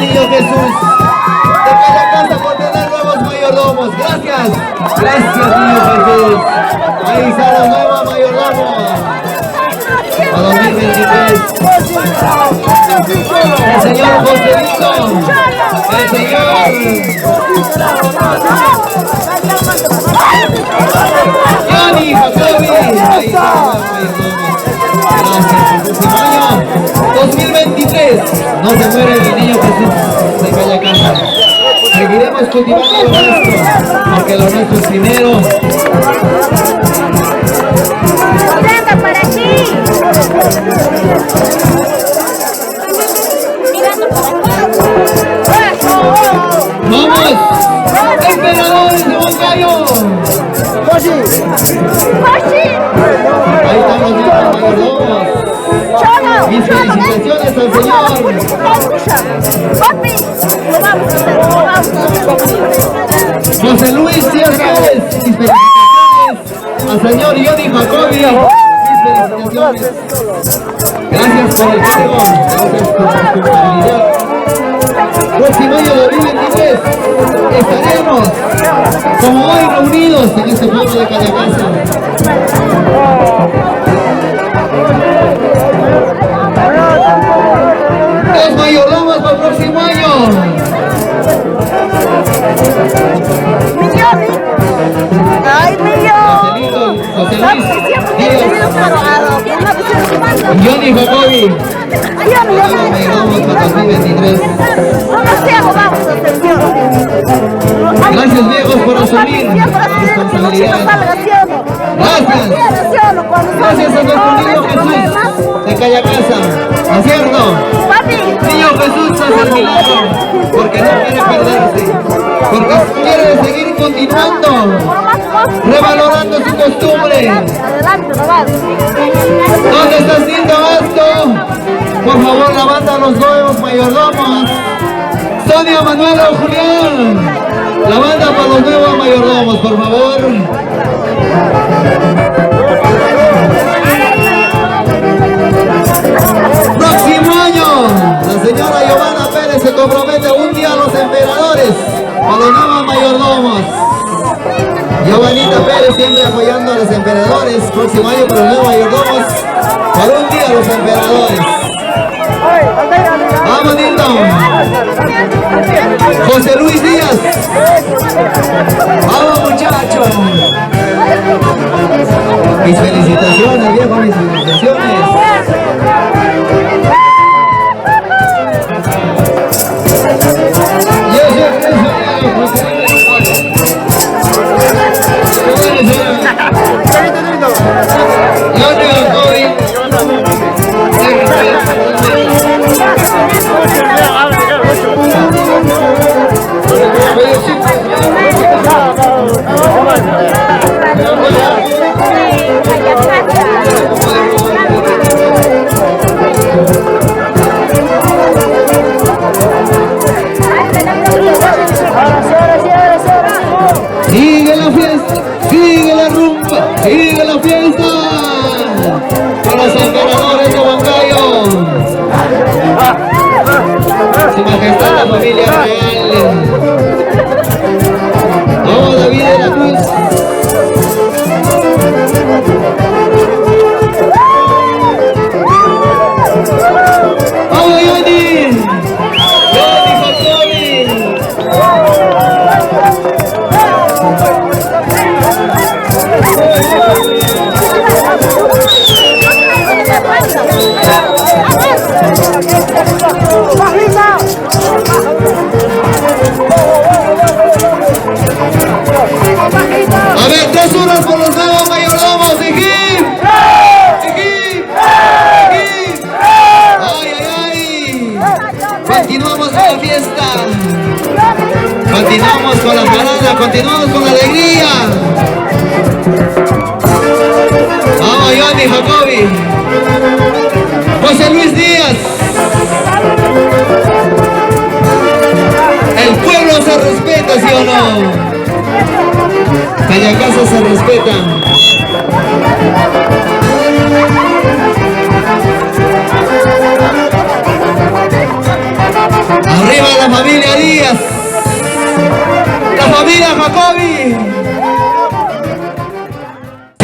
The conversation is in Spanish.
niño Jesús de cada casa por tener nuevos mayordomos. Gracias, gracias niño Jesús. Ahí está la nueva mayordomo para 2023. El señor Joselito, el señor Johnny Jacobi. Ahí está la mayordomo. Gracias. El próximo año 2023 no se muere el niño Jesús de Calle Casa. Seguiremos cultivando lo nuestro, porque lo nuestro es primero. Para aquí. ¡Vamos! ¡Emperadores de Moncayo! ¡Cochi! Ahí están los niños mayordomos. Mis felicitaciones al señor José Luis Díaz Gálvez. Mis felicitaciones al señor Johnny Jacobi. Mis felicitaciones. Gracias por el cargo. Gracias por su responsabilidad. Próximo año 2023 estaremos como hoy reunidos en este pueblo de Callacasa. Los mayordomos para el próximo año. ¡Ay, mío! José Luis Johnny Jacobi. Mayordomos para 2023. Gracias viejos por asumir la responsabilidad. Gracias. Gracias a nuestro niño Jesús de Callacasa. ¿Acierto? Niño Jesús hace el milagro porque no quiere perderse, porque quiere seguir continuando, revalorando su costumbre. ¿Dónde está haciendo esto? Por favor, la banda a los nuevos mayordomos. Sonia, Manuela o Julián. La banda para los nuevos mayordomos, por favor. Próximo año, la señora Giovanna Pérez se compromete un día a los emperadores para los nuevos mayordomos. Giovanita Pérez siempre apoyando a los emperadores. Próximo año para los nuevos mayordomos, para un día a los emperadores. ¡Vamos, Nilton! José Luis Díaz. ¡Vamos, muchachos! Mis felicitaciones, viejo, mis felicitaciones. Sigue la fiesta, sigue la rumba, sigue la fiesta con los emperadores de Huancayo. Su majestad la familia real. Oh, David de la Cruz. Oh, Johnny. Johnny Jacobi. A ver, 3 horas por los nuevos mayordomos. ¡Hip! ¡Ay, ay, ay! Continuamos con la fiesta. Continuamos con la parada. Continuamos con la alegría. Vamos, Johnny Jacobi. José Luis Díaz. El pueblo se respeta, ¿sí o no? Callacasa se respeta. Arriba la la familia Díaz, la familia Jacobi.